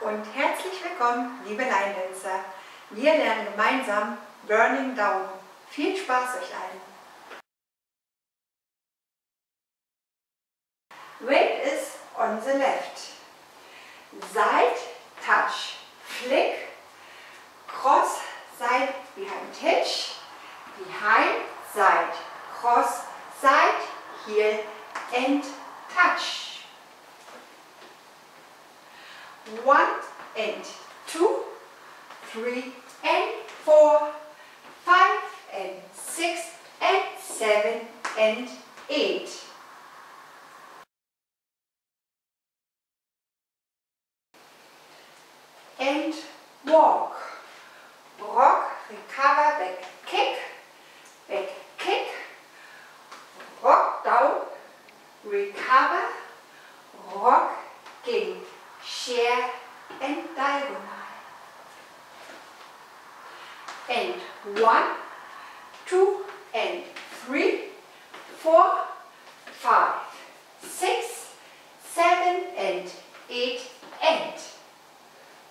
und herzlich willkommen, liebe Line-Dancer. Wir lernen gemeinsam Burning Down. Viel Spaß euch allen! Weight is on the left. Side touch, flick, cross side behind hitch, behind side, cross side, heel and touch. 1 and 2, 3 and 4, 5 and 6 and 7 and 8. And walk. Rock, recover, back kick, rock down, recover, rocking, share and diagonal. And 1, 2 and 3, 4, 5, 6, 7 and 8 and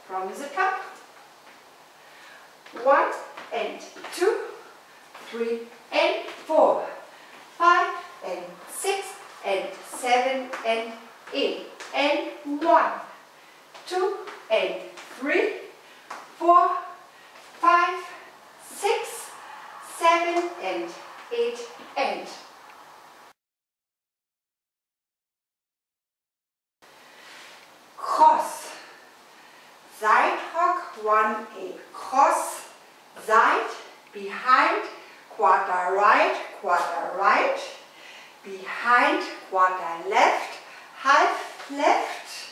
from the top. 1 and 2, 3 and 4, 5 and 6 and 7 and 8 and 1, 2 and 3, 4, 5, 6, 7 and 8 and cross. Side rock, 1 8, cross, side, behind, quarter right, behind, quarter left, half left,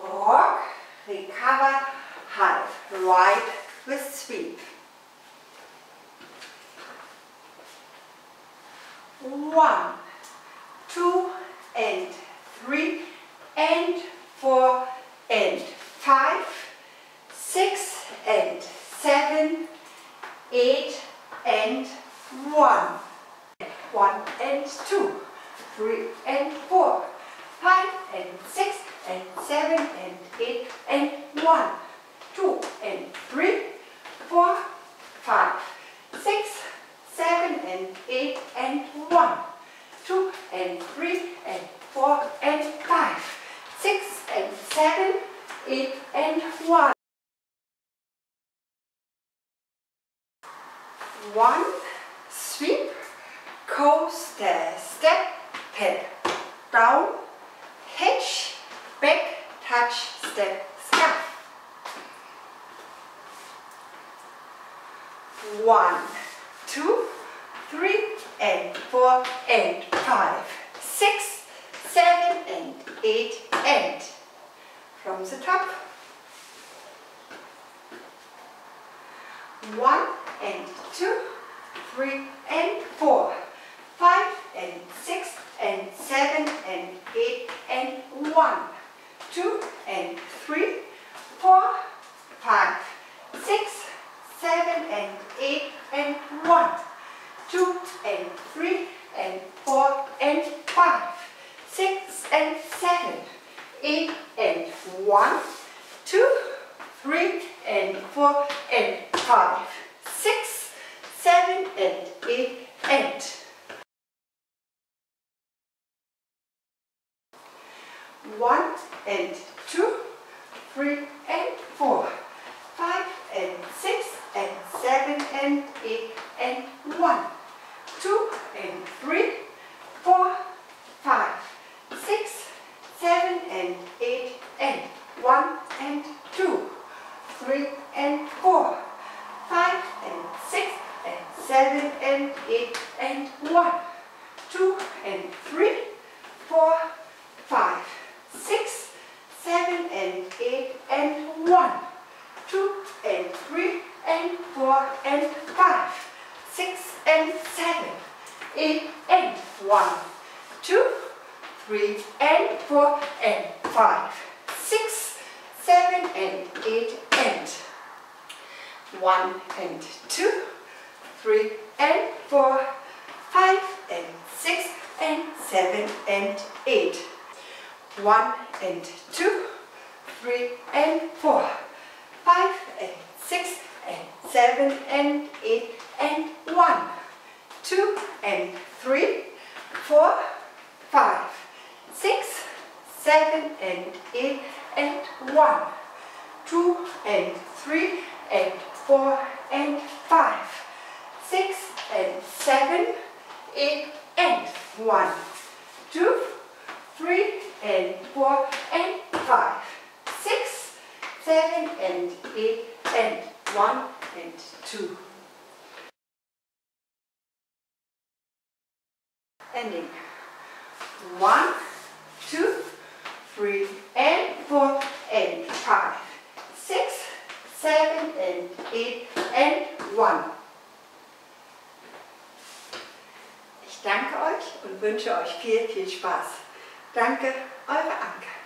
rock, recover, half right with sweep. 1, 2 and 3 and 4 and 5, 6 and 7, 8 and 1. 1 and 2, 3 and 4, 5 and 6 and 7 and 8 and 1, 2 and 3, 4, 5, 6, 7 and 8 and 1, 2 and 3 and 4 and 5, 6 and 7, 8 and 1. 1, sweep, coaster, step, pad, down, hitch, back, touch, step, scuff. 1, 2, 3 and 4 and 5, 6, 7 and 8 and from the top. 1 and 2, 3 and 4, 5 and 6 and 7 and 8 and 1, 2 and 3, 4, 5, 6, 7 and 8 and 1, 2 and 3 and 4 and 5, 6 and 7, 8 and 1, 2, 3 and 4 and 5, 6, 7 and 8 and 1 and 2, 3 and 4, 5 and 6 and 7 and 8 and 1, 2 and 3, 4, 5, 6, 7 and 8 and 1 and 2, 3 and 4, 5 and 6 and 7 and 8 and 1, 2 and 3, 4, 5, 6, 7 and 8 and 1, 2 and 3 and 4 and 5, 6 and 7, 8 and 1, 2, 3 and 4 and 5, 6, 7 and 8 and 1 and 2, 3 and 4, 5 and 6 and 7 and 8. 1 and 2, 3 and 4, 5 and 6 and 7 and 8 and 1, 2 and 3, 4, 5, 6, 7 and 8 and 1, 2 and 3 and 4 and 5, 6 and 7, 8 and 1, 2, 3 and 4 and 5, 6, 7 and 8 and 1 and 2. Ending. 1, 2, 3 and 4 and 5, 6, 7 and 8 and 1. Ich danke euch und wünsche euch viel, viel Spaß. Danke, eure Anke.